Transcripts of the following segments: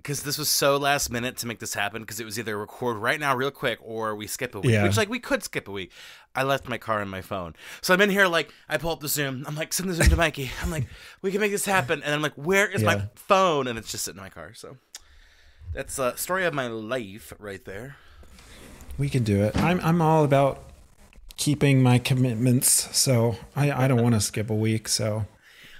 because this was so last minute to make this happen, because it was either record right now real quick or we skip a week, which like we could skip a week. I left my car and my phone. So I'm in here, like, I pull up the Zoom. I'm like, send the Zoom to Mikey. I'm like, we can make this happen. And I'm like, where is my phone? And it's just sitting in my car. So that's a story of my life right there. We can do it. I'm all about keeping my commitments. So I don't want to skip a week. So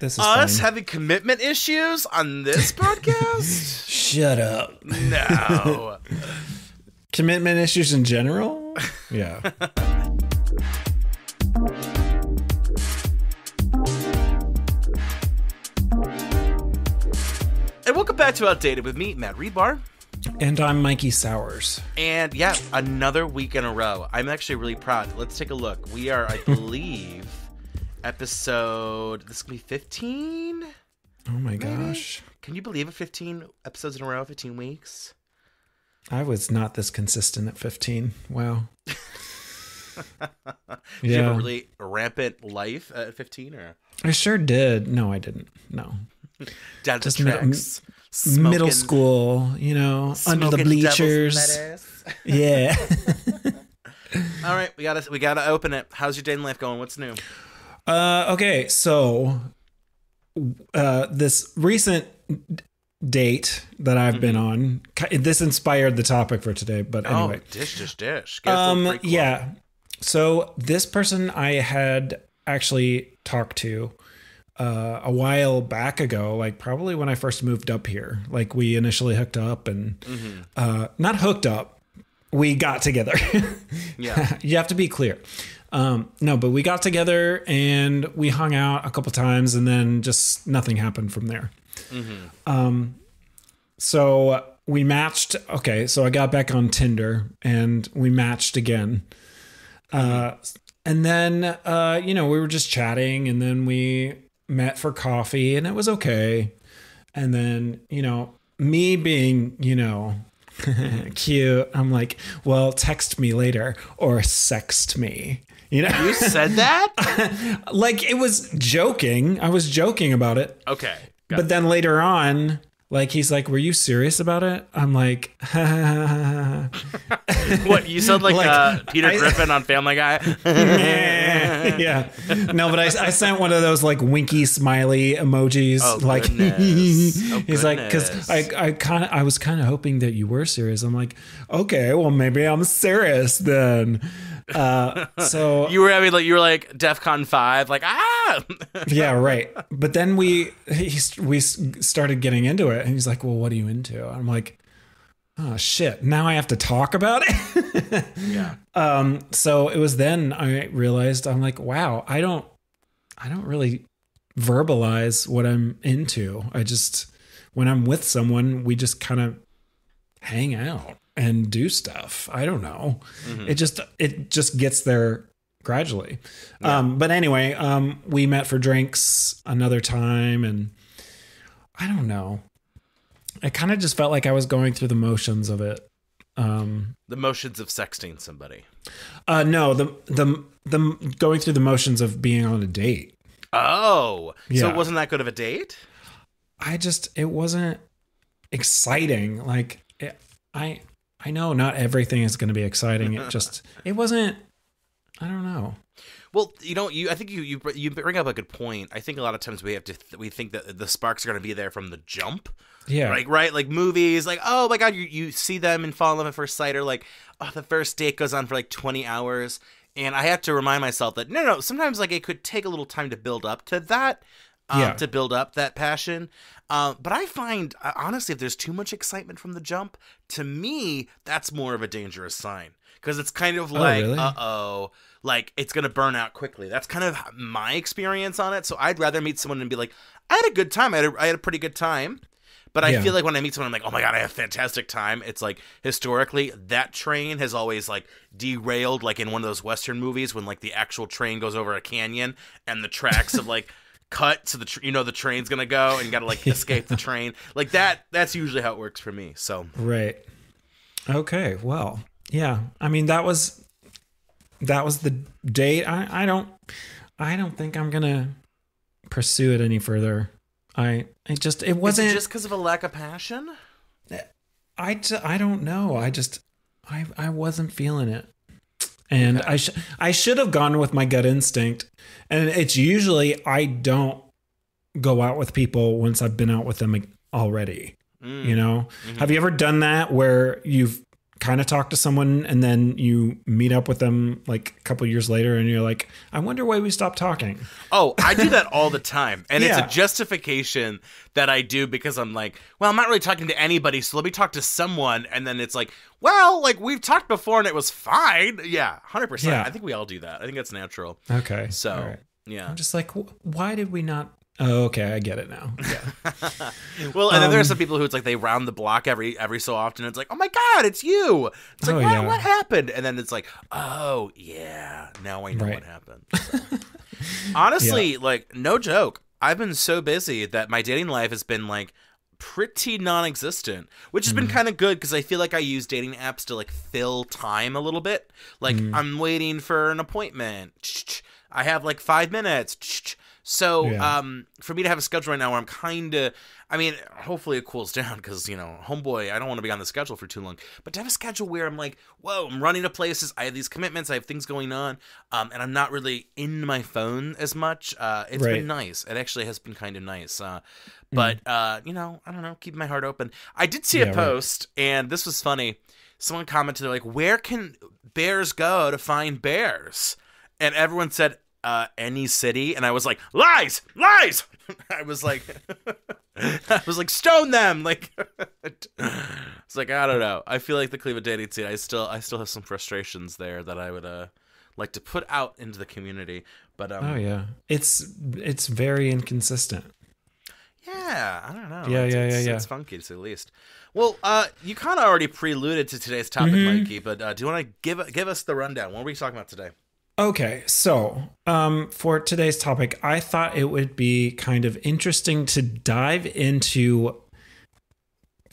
this is us fine. Having commitment issues on this podcast? Shut up. No. Commitment issues in general? Yeah. And welcome back to Outdated with me, Matt Rebar. And I'm Mikey Sowers. And yeah, another week in a row. I'm actually really proud. Let's take a look. We are, I believe, episode, this is going to be 15? Oh my maybe? gosh. Can you believe it? 15 episodes in a row, 15 weeks? I was not this consistent at 15. Wow. Did you have a really rampant life at 15? Or I sure did. No, I didn't. No. Down Just the tracks. middle school, you know, under the bleachers. Yeah. All right, we gotta open it. How's your day in life going? What's new? Okay, so this recent date that I've been on, this inspired the topic for today, but anyway. Oh, dish. Yeah. So this person I had actually talked to a while back ago, like probably when I first moved up here. Like we initially hooked up and not hooked up, we got together. Yeah. You have to be clear. No, but we got together and we hung out a couple times and then just nothing happened from there. So we matched. Okay. So I got back on Tinder and we matched again. And then, we were just chatting and then we met for coffee and it was okay. And then, me being, cute, I'm like, well, text me later or sext me. You said that? Like it was joking. I was joking about it. Okay. But then later on, like, he's like, were you serious about it? I'm like, what? You sound like Peter Griffin on Family Guy? Yeah. No, but I sent one of those like winky smiley emojis. Oh, like, goodness. He's like, because I was kind of hoping that you were serious. I'm like, okay, well, maybe I'm serious then. So you were like DEFCON 5, like yeah, right. But then we started getting into it, and he's like, "Well, what are you into?" I'm like, "Oh shit! Now I have to talk about it." Yeah. So it was then I realized I'm like, "Wow, I don't really verbalize what I'm into. I just when I'm with someone, we just kind of hang out and do stuff. I don't know. It just gets there gradually. Yeah. But anyway, we met for drinks another time and I don't know. I kind of just felt like I was going through the motions of it. The motions of sexting somebody. No, the going through the motions of being on a date. Oh, yeah. So it wasn't that good of a date? It wasn't exciting. Like I know not everything is going to be exciting. It wasn't, I don't know. Well, I think you bring up a good point. I think a lot of times we think that the sparks are going to be there from the jump. Yeah. Right? Like movies, like, oh my God, you see them and fall in love at first sight, or like, oh, the first date goes on for like 20 hours. And I have to remind myself that no, sometimes like it could take a little time to build up to that. To build up that passion. But I find, honestly, if there's too much excitement from the jump, to me, that's more of a dangerous sign. Because it's kind of like, really? Like it's going to burn out quickly. That's kind of my experience on it. So I'd rather meet someone and be like, I had a good time. I had a pretty good time. But I feel like when I meet someone, I'm like, oh my God, I had a fantastic time. It's like, historically, that train has always like derailed, like in one of those Western movies when like the actual train goes over a canyon and the tracks have like cut so the train's gonna go and you gotta like escape the train like that's usually how it works for me. So right. Okay, well, yeah, I mean that was the date. I don't think I'm gonna pursue it any further. It wasn't just because of a lack of passion. I don't know. I wasn't feeling it. And okay. I should have gone with my gut instinct. And it's usually I don't go out with people once I've been out with them already. You know? Mm-hmm. Have you ever done that where you've kind of talked to someone and then you meet up with them like a couple years later and you're like, I wonder why we stopped talking? Oh, I do that all the time. And it's a justification that I do because I'm like, well, I'm not really talking to anybody, so let me talk to someone. And then it's like, well, like we've talked before and it was fine. Yeah, 100%. Yeah. I think we all do that. I think that's natural. Okay. So, right. Yeah. I'm just like, why did we not? Oh, okay, I get it now. Yeah. Well, and then there are some people who it's like they round the block every so often. It's like, oh my God, it's you. It's like, what happened? And then it's like, oh yeah, now I know what happened. So. Honestly, like no joke, I've been so busy that my dating life has been like pretty non-existent, which has been kind of good because I feel like I use dating apps to like fill time a little bit. Like I'm waiting for an appointment. I have like 5 minutes. So, for me to have a schedule right now where I'm kind of, I mean, hopefully it cools down because, you know, homeboy, I don't want to be on the schedule for too long. But to have a schedule where I'm like, whoa, I'm running to places, I have these commitments, I have things going on, and I'm not really in my phone as much. It's been nice. It actually has been kind of nice. But, you know, I don't know, keep my heart open. I did see a post, and this was funny. Someone commented, they're like, where can bears go to find bears? And everyone said, any city. And I was like, lies. I was like, stone them. Like, it's like, I don't know. I feel like the Cleveland dating scene, I still have some frustrations there that I would, like to put out into the community. But, it's very inconsistent. Yeah, I don't know. Yeah. It's funky to say the least. Well, you kind of already preluded to today's topic, Mikey, but do you want to give us the rundown? What are we talking about today? Okay, so for today's topic, I thought it would be kind of interesting to dive into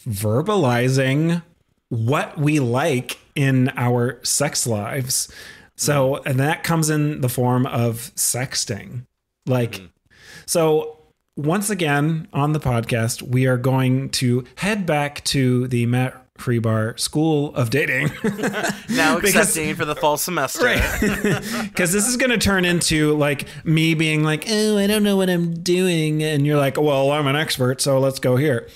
verbalizing what we like in our sex lives. So, and that comes in the form of sexting. Like, so once again on the podcast, we are going to head back to the Matt Freebar School of Dating. Now accepting for the fall semester. Because this is going to turn into like me being like, oh, I don't know what I'm doing. And you're like, well, I'm an expert, so let's go here.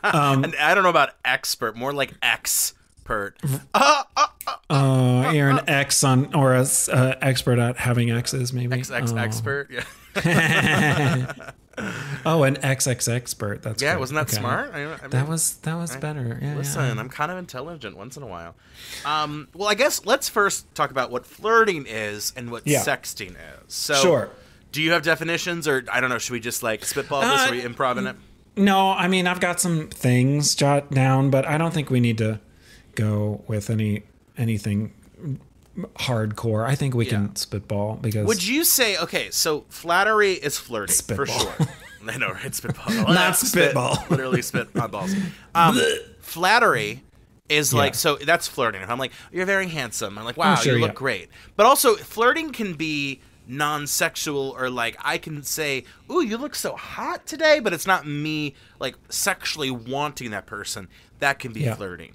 And I don't know about expert, more like expert. You're an X on, or a expert at having X's, maybe. Expert, yeah. Oh, an XX expert. That's yeah. Great. Wasn't that smart? I mean, that was better. Yeah. Listen, I'm kind of intelligent once in a while. Well, I guess let's first talk about what flirting is and what sexting is. So, sure. Do you have definitions, or I don't know? Should we just like spitball this, or we improv in it? No, I mean I've got some things jot down, but I don't think we need to go with anything hardcore. I think we can spitball because. Would you say so flattery is flirting spitball. For sure? I know, right? Spitball, not spitball. Literally spit on balls. Flattery is like so that's flirting. If I'm like, you're very handsome, I'm like, wow, you look great. But also flirting can be non-sexual, or like I can say, ooh, you look so hot today, but it's not me like sexually wanting that person. That can be flirting.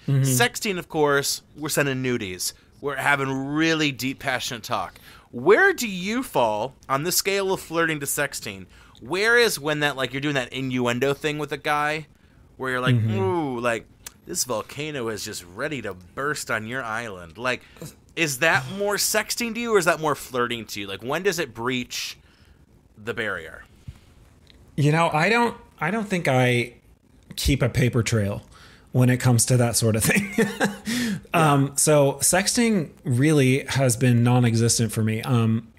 Sexting, of course, we're sending nudies. We're having really deep, passionate talk. Where do you fall on the scale of flirting to sexting? Where is when that, like, you're doing that innuendo thing with a guy where you're like, ooh, like, this volcano is just ready to burst on your island. Like, is that more sexting to you, or is that more flirting to you? Like, when does it breach the barrier? You know, I don't think I keep a paper trail when it comes to that sort of thing. So sexting really has been non-existent for me.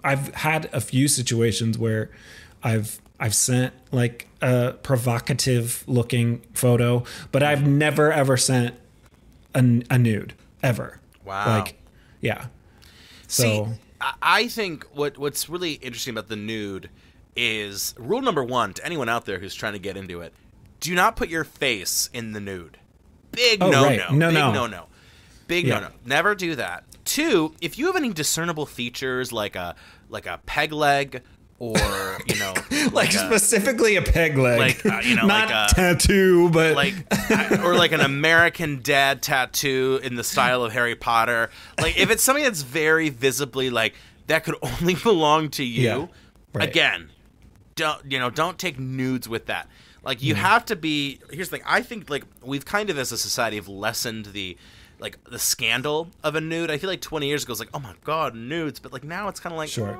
I've had a few situations where I've sent like a provocative looking photo, but I've never ever sent a nude ever. Wow. Like, yeah. So see, I think what's really interesting about the nude is rule number 1 to anyone out there who's trying to get into it: do not put your face in the nude. Big no-no. No-no. Big no-no. Never do that. 2, if you have any discernible features like a peg leg or like specifically a peg leg, not like tattoo, but or like an American Dad tattoo in the style of Harry Potter. Like if it's something that's very visibly like that could only belong to you. Right. Again, don't take nudes with that. Like you have to be. Here's the thing. I think like we've kind of as a society have lessened the scandal of a nude. I feel like 20 years ago it was like, oh my god, nudes, but like now it's kind of like sure.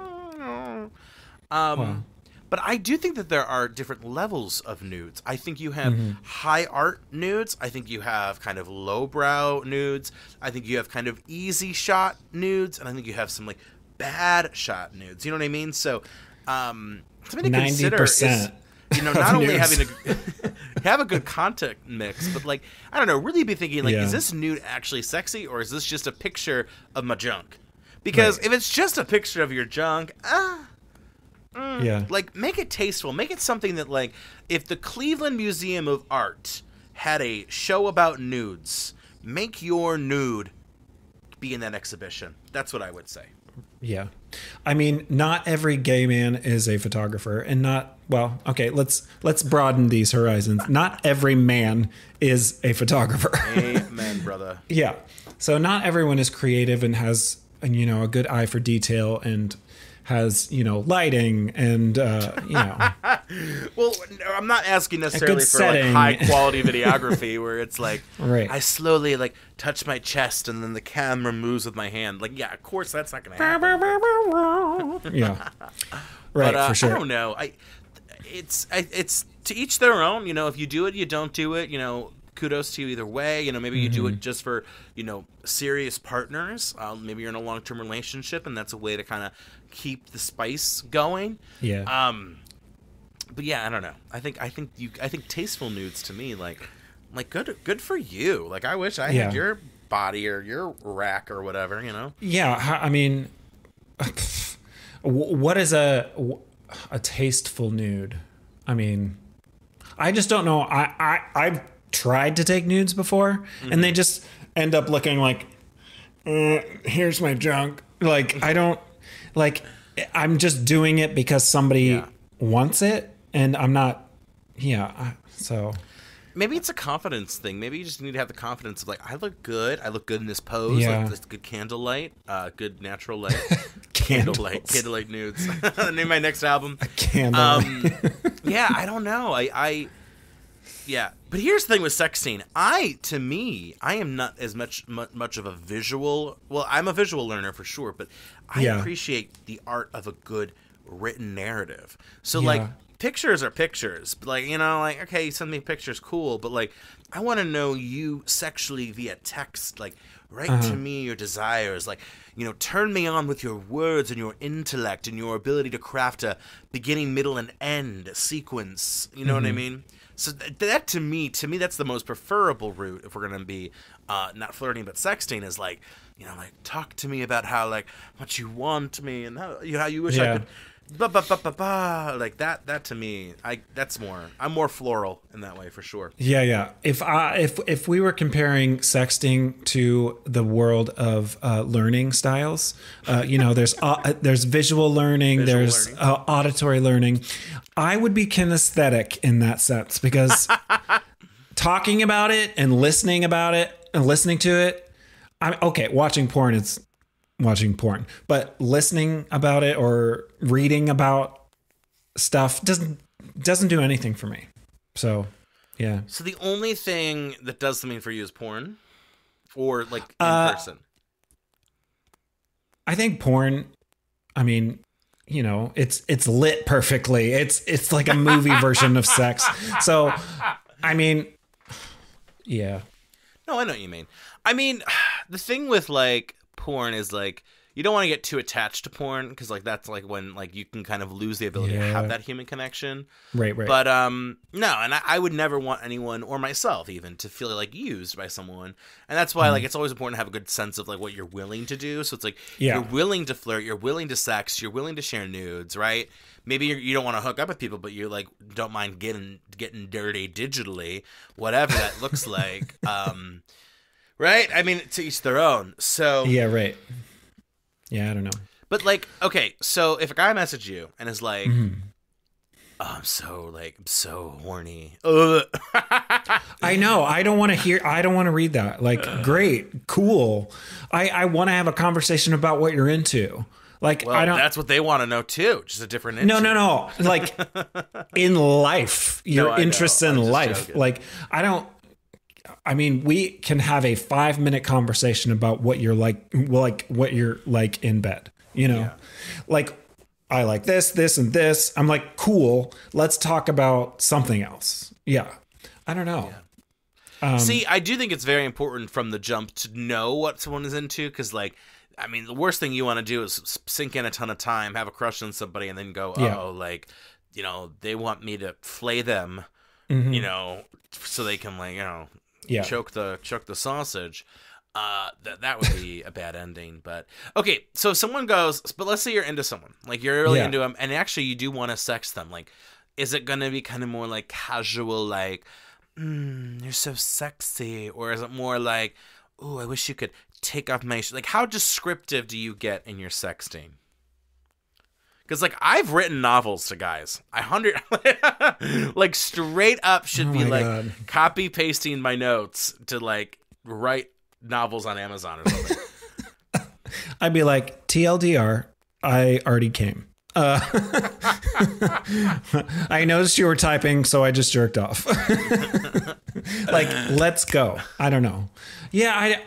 But I do think that there are different levels of nudes. I think you have high art nudes. I think you have kind of lowbrow nudes. I think you have kind of easy shot nudes, and I think you have some like bad shot nudes. You know what I mean? So, something to consider is, not only having to have a good content mix, but like I don't know, really be thinking like, is this nude actually sexy, or is this just a picture of my junk? Because if it's just a picture of your junk, like make it tasteful, make it something that like if the Cleveland Museum of Art had a show about nudes, make your nude be in that exhibition. That's what I would say. Yeah. I mean, not every gay man is a photographer, and let's broaden these horizons. Not every man is a photographer. Amen, brother. Yeah. So not everyone is creative and has, a good eye for detail and has, lighting and, Well, I'm not asking necessarily for like high quality videography where it's like, I slowly like touch my chest and then the camera moves with my hand. Like, yeah, of course that's not going to happen. Yeah. Right. But, for sure. I don't know. It's to each their own, if you do it, you don't do it, kudos to you either way. Maybe you do it just for, serious partners. Maybe you're in a long-term relationship and that's a way to kind of keep the spice going. Yeah. But yeah, I don't know. I think tasteful nudes to me, like good for you. Like I wish I had your body or your rack or whatever, Yeah. I mean, what is a tasteful nude? I mean, I just don't know. I've tried to take nudes before and they just end up looking like, here's my junk. Like, I don't like, I'm just doing it because somebody wants it and I'm not, so. Maybe it's a confidence thing. Maybe you just need to have the confidence of like, I look good in this pose. Yeah. Like this good candlelight, good natural light. Candlelight nudes. Name my next album. Candlelight. Yeah, I don't know. Yeah, but here's the thing with sexting. I am not as much of a visual. Well, I'm a visual learner for sure, but I appreciate the art of a good written narrative. So like pictures are pictures. Like, okay, you send me pictures, cool, but like I want to know you sexually via text. Like write to me your desires. Like, turn me on with your words and your intellect and your ability to craft a beginning, middle, and end sequence. You know what I mean? So that to me, that's the most preferable route if we're gonna be not flirting but sexting. Is like, like talk to me about how like much you want me and how you wish I could. Like that to me, I'm more floral in that way for sure. Yeah. If we were comparing sexting to the world of learning styles, there's visual learning, there's auditory learning. I would be kinesthetic in that sense because talking about it and listening to it. I'm okay. Watching porn, it's watching porn, but listening about it or reading about stuff doesn't do anything for me. So, yeah. So the only thing that does something for you is porn, or like in person. I think porn. I mean, it's lit perfectly. It's like a movie version of sex. So, I mean, yeah. No, I know what you mean. I mean, the thing with like porn is like you don't want to get too attached to porn because like that's like when like you can kind of lose the ability to have that human connection. Right. But no, and I would never want anyone or myself even to feel like used by someone, and that's why like it's always important to have a good sense of like what you're willing to do. So it's like you're willing to flirt, you're willing to sex, you're willing to share nudes, right? Maybe you don't want to hook up with people, but you like don't mind getting dirty digitally, whatever that looks like. Right? I mean, to each their own. So yeah, right. Yeah, I don't know. But like, okay, so if a guy messages you and is like, Mm-hmm. oh, I'm so horny. Ugh. I know. I don't want to read that. Like, great, cool. I want to have a conversation about what you're into. Like, Well, that's what they want to know too. Just a different into. No. Like, in life, your interests in life. Joking. Like, we can have a 5-minute conversation about what you're like what you're like in bed, Yeah. Like, I like this, and this. I'm like, cool. Let's talk about something else. Yeah. I don't know. Yeah. See, I do think it's very important from the jump to know what someone is into, because, like, I mean, the worst thing you want to do is sink in a ton of time, have a crush on somebody, and then go, oh, like, they want me to flay them, so they can, like, choke the sausage. That would be a bad ending. But okay, so if someone goes, but let's say you're into someone, like you're really into them, and actually you do want to sex them. Like, is it going to be kind of more like casual, like, you're so sexy, or is it more like, oh, I wish you could take off my like, how descriptive do you get in your sexting? Because, like, I've written novels to guys. Like, straight up should be like God. Copy pasting my notes to like write novels on Amazon or something. I'd be like, TLDR, I already came. I noticed you were typing, so I just jerked off. Like, let's go. I don't know. Yeah,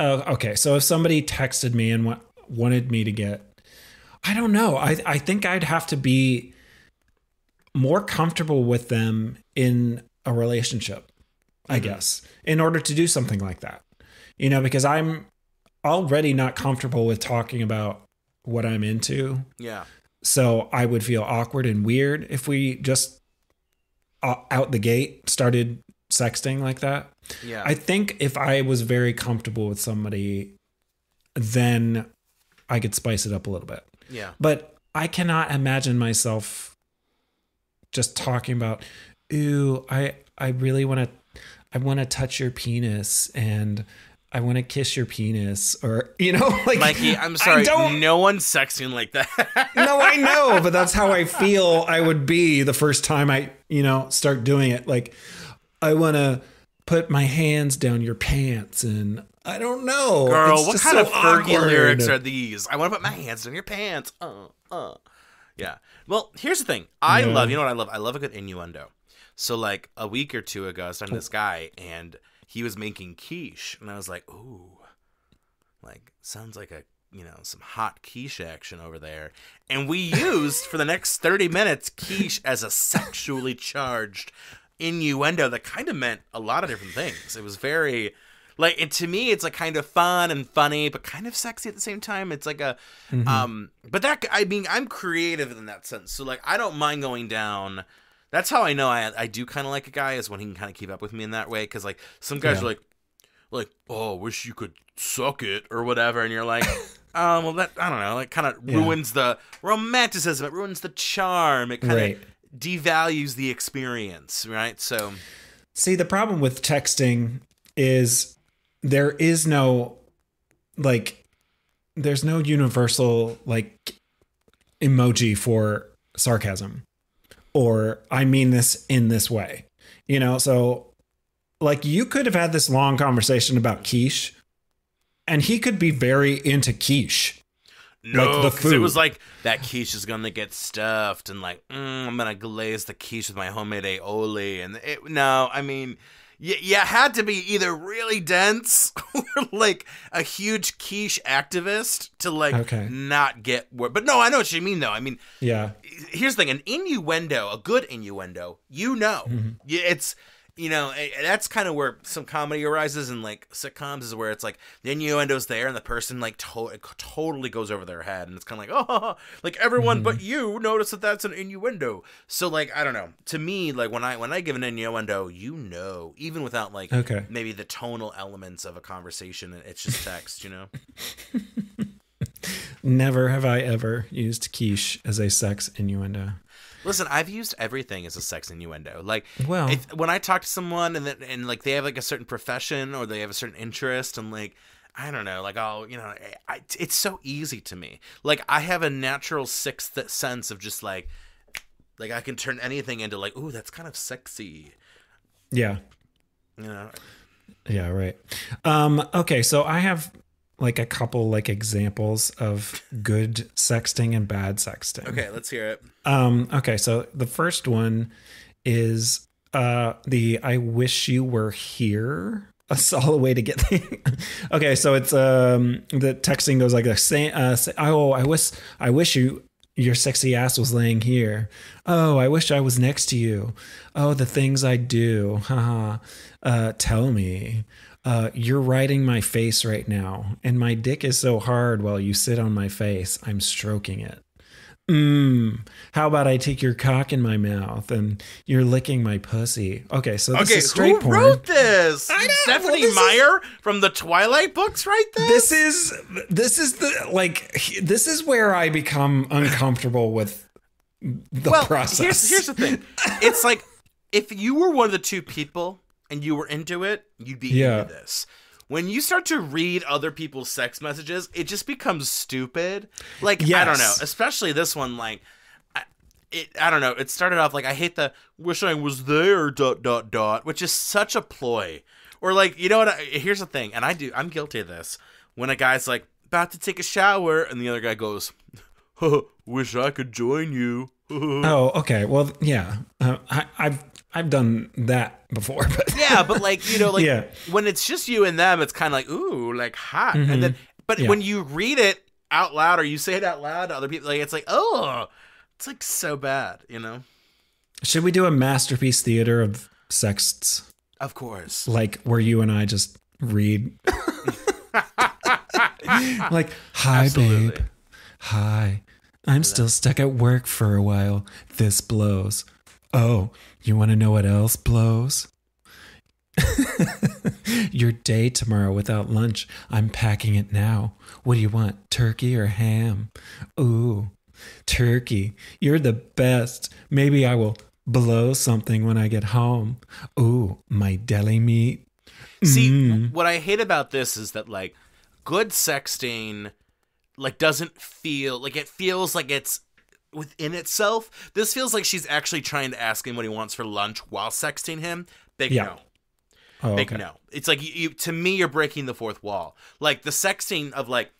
okay, so if somebody texted me and wanted me to get, I don't know. I think I'd have to be more comfortable with them in a relationship, I guess, in order to do something like that. Because I'm already not comfortable with talking about what I'm into. Yeah. So I would feel awkward and weird if we just out the gate started sexting like that. Yeah. I think if I was very comfortable with somebody, then I could spice it up a little bit. Yeah. But I cannot imagine myself just talking about, ooh, I really want to touch your penis and I want to kiss your penis, or, like, Mikey, I'm sorry. No one's sexting like that. No, I know, but that's how I feel I would be the first time I, start doing it. Like, I want to put my hands down your pants, and I don't know. Girl, what kind of Fergie lyrics are these? I want to put my hands down your pants. Yeah. Well, here's the thing. I love a good innuendo. So, like, a week or two ago, I was talking to this guy, and he was making quiche, and I was like, ooh, like, sounds like some hot quiche action over there. And we used, for the next 30 minutes, quiche as a sexually charged innuendo that kind of meant a lot of different things. It was very, like, to me, it's, like, kind of fun and funny, but kind of sexy at the same time. It's like a, but that, I mean, I'm creative in that sense. So, like, I don't mind going down. That's how I know I do kind of like a guy, is when he can kind of keep up with me in that way. Because, like, some guys are like, oh, wish you could suck it or whatever. And you're like, well, that, I don't know, like, kind of ruins the romanticism. It ruins the charm. It kind of devalues the experience, right? So, see, the problem with texting is there is no, like, there's no universal, like, emoji for sarcasm. Or I mean this in this way, so, like, you could have had this long conversation about quiche and he could be very into quiche. No, because it was like, that quiche is going to get stuffed and, like, I'm going to glaze the quiche with my homemade aioli. And you had to be either really dense or, like, a huge quiche activist to, like, not get word. But no, I know what you mean, though. I mean, here's the thing. An innuendo, a good innuendo, it's, that's kind of where some comedy arises in, like, sitcoms, is where it's like the innuendo's there and the person, like, totally goes over their head, and it's kind of like, oh, like, everyone but you notice that that's an innuendo. So, like, I don't know. To me, like, when I give an innuendo, even without, like, maybe the tonal elements of a conversation, it's just text, Never have I ever used quiche as a sex innuendo. Listen, I've used everything as a sex innuendo. Like, well, when I talk to someone and like they have, like, a certain profession or they have a certain interest, and, like, I don't know, like it's so easy to me. Like I have a natural sixth sense of just like I can turn anything into like, ooh, that's kind of sexy. Yeah. You know. Yeah, right. Okay, so I have like a couple like examples of good sexting and bad sexting. Okay, let's hear it. Okay, so the first one is the "I wish you were here." A solid way to get okay, so it's the texting goes like this. Oh, I wish your sexy ass was laying here. Oh, I wish I was next to you. Oh, the things I do. Haha. Tell me. You're riding my face right now, and my dick is so hard while you sit on my face. I'm stroking it. How about I take your cock in my mouth and you're licking my pussy? Okay, so this is straight porn. Who wrote this? I know. Stephanie Meyer from the Twilight books, right? This is where I become uncomfortable with the process. Here's the thing. It's like if you were one of the two people and you were into it, you'd be into this. When you start to read other people's sex messages, it just becomes stupid. Like, yes. I don't know. Especially this one, like, I don't know. It started off like, I hate the wish I was there, ... which is such a ploy. Or like, you know what? Here's the thing. And I'm guilty of this. When a guy's like, about to take a shower, and the other guy goes, wish I could join you. Oh, okay. Well, yeah. I've done that before, but yeah, but like, you know, like when it's just you and them, it's kind of like, ooh, like hot. Mm-hmm. And then, but when you read it out loud or you say it out loud to other people, like, it's like, oh, it's like so bad, you know? Should we do a masterpiece theater of sexts? Of course. Like where you and I just read. Like, hi, absolutely. Babe. Hi. I'm still stuck at work for a while. This blows. Oh, you want to know what else blows? Your day tomorrow without lunch. I'm packing it now. What do you want, turkey or ham? Ooh, turkey. You're the best. Maybe I will blow something when I get home. Ooh, my deli meat. See, what I hate about this is that, like, good sexting, like, doesn't feel, like, it feels like it's within itself. This feels like she's actually trying to ask him what he wants for lunch while sexting him. Big no. Oh, big no. It's like, you to me, you're breaking the fourth wall. Like, the sexting of, like,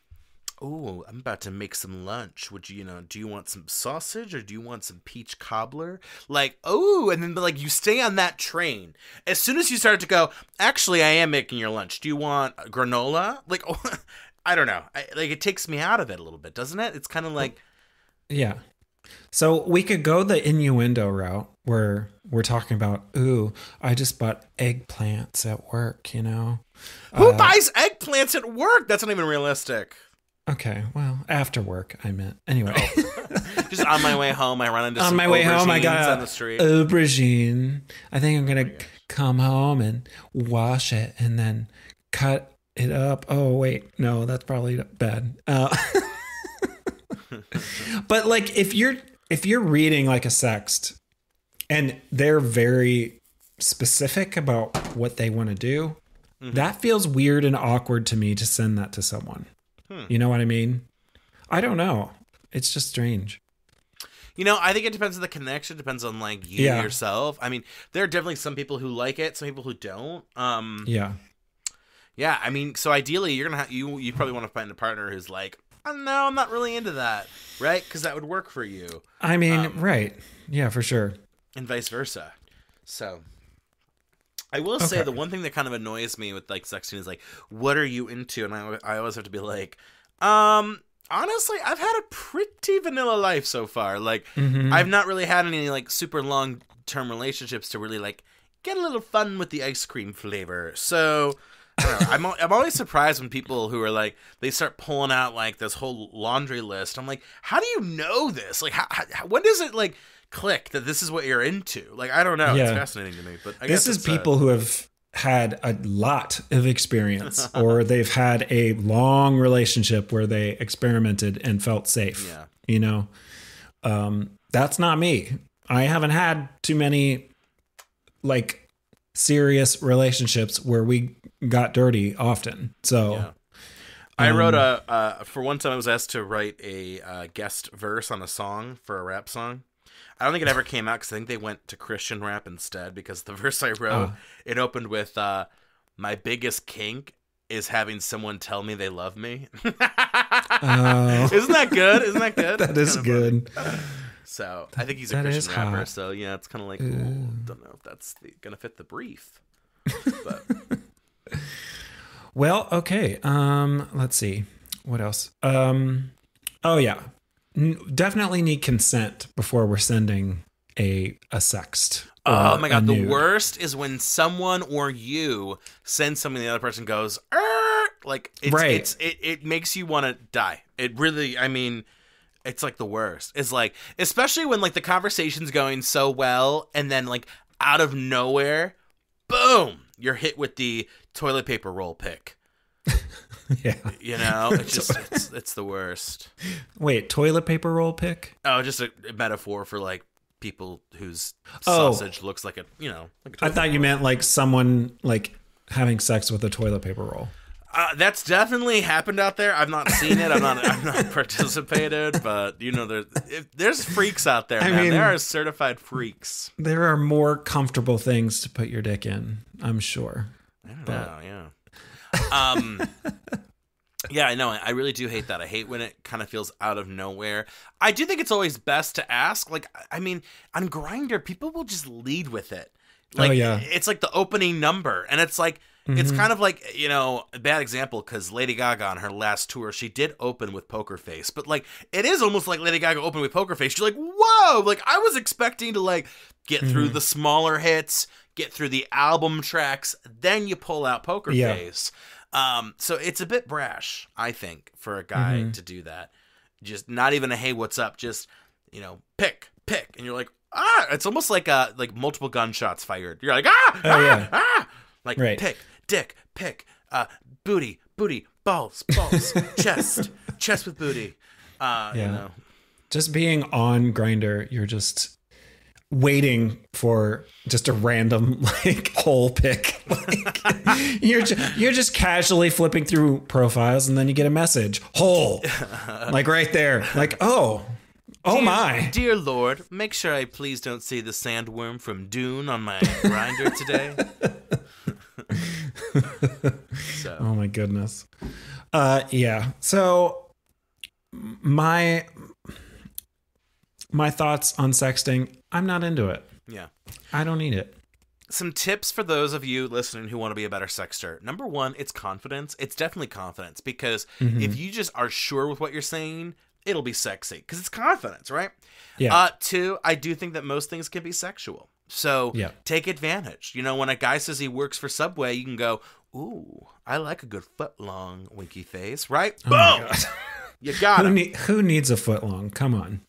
oh, I'm about to make some lunch. Would you, do you want some sausage or do you want some peach cobbler? Like, oh, and then, like, you stay on that train. As soon as you start to go, actually, I am making your lunch. Do you want granola? Like, oh, I don't know. Like, it takes me out of it a little bit, doesn't it? It's kind of like... Yeah. So we could go the innuendo route where we're talking about, ooh, I just bought eggplants at work, Who buys eggplants at work? That's not even realistic. Okay, well, after work, I meant. Anyway. Just on my way home, I run into on some my way home, I got on the street. Aubergine. I think I'm going to come home and wash it and then cut it up. Oh, wait. No, that's probably bad. But like if you're reading like a sext and they're very specific about what they want to do, that feels weird and awkward to me to send that to someone. You know what I mean? I don't know. It's just strange. I think it depends on the connection. It depends on like you yourself. I mean, there are definitely some people who like it, some people who don't. Yeah. I mean, so ideally, you're gonna you probably want to find a partner who's like, oh, no, I'm not really into that, right? Because that would work for you. I mean, right? Yeah, for sure. And vice versa. So, I will say the one thing that kind of annoys me with like sexting is like, what are you into? And I always have to be like, honestly, I've had a pretty vanilla life so far. Like, I've not really had any like super long term relationships to really like get a little fun with the ice cream flavor. So, I don't know. I'm always surprised when people who are like, they start pulling out like this whole laundry list. I'm like, how do you know this? Like, when does it like click that this is what you're into? Like, I don't know. Yeah. It's fascinating to me. But I guess this is people who have had a lot of experience or they've had a long relationship where they experimented and felt safe. Yeah. That's not me. I haven't had too many like serious relationships where we got dirty often. So I wrote for one time I was asked to write a guest verse on a song for a rap song. I don't think it ever came out because I think they went to Christian rap instead, because the verse I wrote, it opened with, my biggest kink is having someone tell me they love me. Isn't that good? Isn't that good? That is good. So I think he's a Christian rapper. So yeah, it's kind of like, ooh, don't know if that's going to fit the brief. But well, okay. Let's see. What else? Oh yeah. Definitely need consent before we're sending a sext. Oh my god, the worst is when someone or you send something the other person goes, like it makes you want to die. It really, I mean, it's like the worst. It's like, especially when like the conversation's going so well and then like out of nowhere, boom, you're hit with the toilet paper roll pick. Yeah. You know, it's just, it's the worst. Wait, toilet paper roll pick? Oh, just a metaphor for like people whose sausage looks like a, you know. Like I thought you meant like someone like having sex with a toilet paper roll. That's definitely happened out there. I've not seen it. I've not participated, but you know, there's freaks out there. I mean, there are certified freaks. There are more comfortable things to put your dick in, I'm sure. I don't know. Yeah. Yeah, I know. I really do hate that. I hate when it kind of feels out of nowhere. I do think it's always best to ask. Like, I mean, on Grindr, people will just lead with it. Like, it's like the opening number, and it's like, it's kind of like, you know, a bad example because Lady Gaga on her last tour, she did open with Poker Face, but like, it is almost like Lady Gaga opened with Poker Face. You're like, whoa! Like, I was expecting to like get through the smaller hits, get through the album tracks, then you pull out Poker Face. So it's a bit brash, I think, for a guy to do that. Just not even a hey, what's up? Just, you know, pick, and you're like, it's almost like multiple gunshots fired. You're like, like pick, dick, pick, booty, balls, chest with booty. You know, just being on Grindr, you're just waiting for just a random like hole pick. Like, you're just casually flipping through profiles, and then you get a message, hole, like right there, like oh my dear Lord, make sure I please don't see the sandworm from Dune on my Grindr today. So. Oh my goodness. Yeah. So my thoughts on sexting, I'm not into it. Yeah. I don't need it. Some tips for those of you listening who want to be a better sexter. Number one, it's confidence. It's definitely confidence, because if you just are sure with what you're saying, it'll be sexy because it's confidence, right? Yeah. Two, I do think that most things can be sexual. So take advantage. You know, when a guy says he works for Subway, you can go, ooh, I like a good foot long winky face, right? Oh boom! You got it. Who needs a foot long? Come on.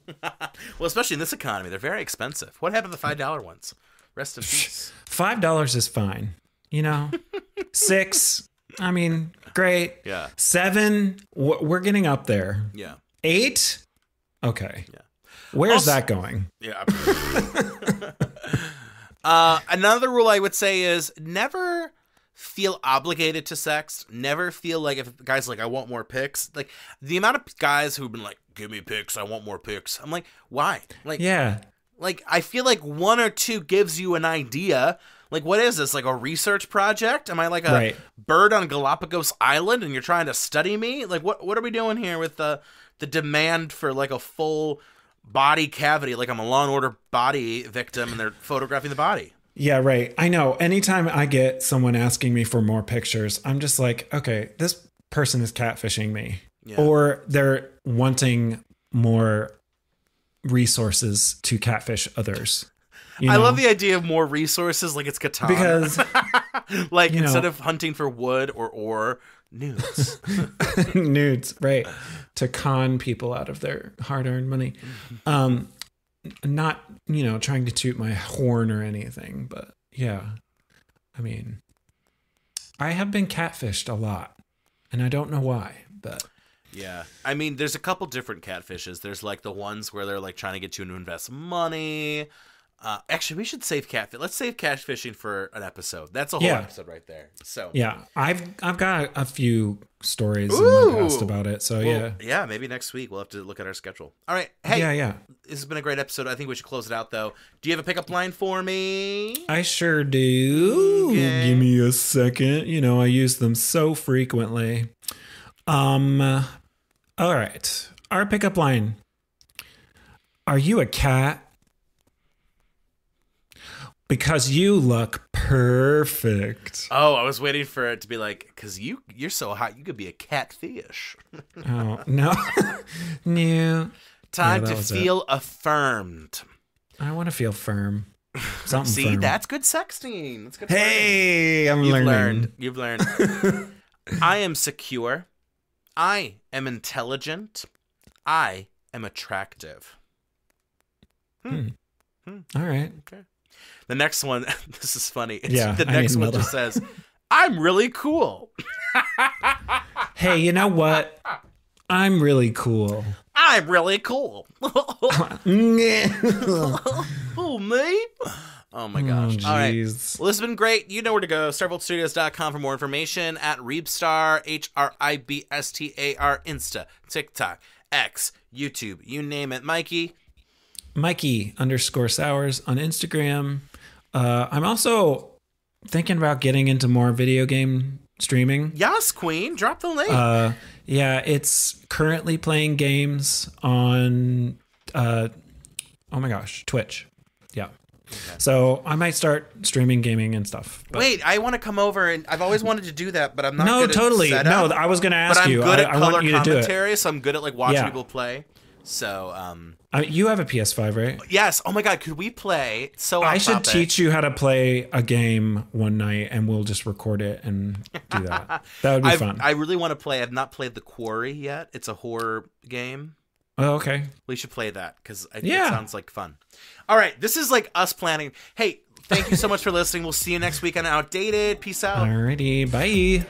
Well, especially in this economy, they're very expensive. What happened to the $5 ones? Rest in peace. $5 is fine. You know, $6, I mean, great. Yeah. $7, we're getting up there. Yeah. $8, okay. Yeah. Where's that going? Yeah. Another rule I would say is never feel obligated to sex. Never feel like, if a guy's like, I want more pics. Like, the amount of guys who've been like, give me pics, I want more pics. I'm like, why? Like, yeah. Like, I feel like one or two gives you an idea. Like, what is this? Like a research project? Am I like a bird on Galapagos Island and you're trying to study me? Like, what are we doing here with the demand for like a full body cavity? Like I'm a Law and Order body victim and they're photographing the body. Yeah, right. I know. Anytime I get someone asking me for more pictures, I'm just like, okay, this person is catfishing me. Yeah. Or they're wanting more resources to catfish others. You know? I love the idea of more resources, like it's Catan. Because like instead of hunting for wood or nudes. Nudes, right. To con people out of their hard-earned money. Not, trying to toot my horn or anything, but yeah. I mean, I have been catfished a lot, and I don't know why, but yeah. I mean, there's a couple different catfishes. There's like the ones where they're like trying to get you to invest money. Actually, we should save catfish. Let's save catfishing for an episode. That's a whole episode right there. So yeah, I've got a few stories in my past about it. So yeah, maybe next week we'll have to look at our schedule. All right, hey, this has been a great episode. I think we should close it out though. Do you have a pickup line for me? I sure do. Okay. Give me a second. You know, I use them so frequently. All right, our pickup line. Are you a cat? Because you look perfect. Oh, I was waiting for it to be like, because you're so hot, you could be a catfish. Oh, no. No. Time to feel affirmed. I want to feel firm. Something See, firm. That's good sexting. That's good. Hey, learning. You've learned. I am secure. I am intelligent. I am attractive. All right. Okay. The next one, this is funny. The next one just says, I'm really cool. Hey, you know what? I'm really cool. I'm really cool. Oh, me? Oh, my gosh. Oh, all right. Well, this has been great. You know where to go. StarVoltStudios.com for more information. At Reebstar, HRIBSTAR, Insta, TikTok, X, YouTube, you name it. Mikey _Sours on Instagram. I'm also thinking about getting into more video game streaming. Yes, Queen. Drop the link. Yeah, it's currently playing games on, oh my gosh, Twitch. Yeah. Okay. So I might start streaming gaming and stuff. But... Wait, I want to come over and I've always wanted to do that, but I'm not good at setup. No, I was going to ask you. But I'm good at color commentary, so I'm good at like watching people play. So, you have a PS5, right? Yes. Oh my God, could we play? So I should teach you how to play a game one night, and we'll just record it and do that. That would be fun. I really want to play. I've not played The Quarry yet. It's a horror game. Oh, okay. We should play that because it sounds like fun. All right, this is like us planning. Hey, thank you so much for listening. We'll see you next week on Outdated. Peace out. Alrighty, bye.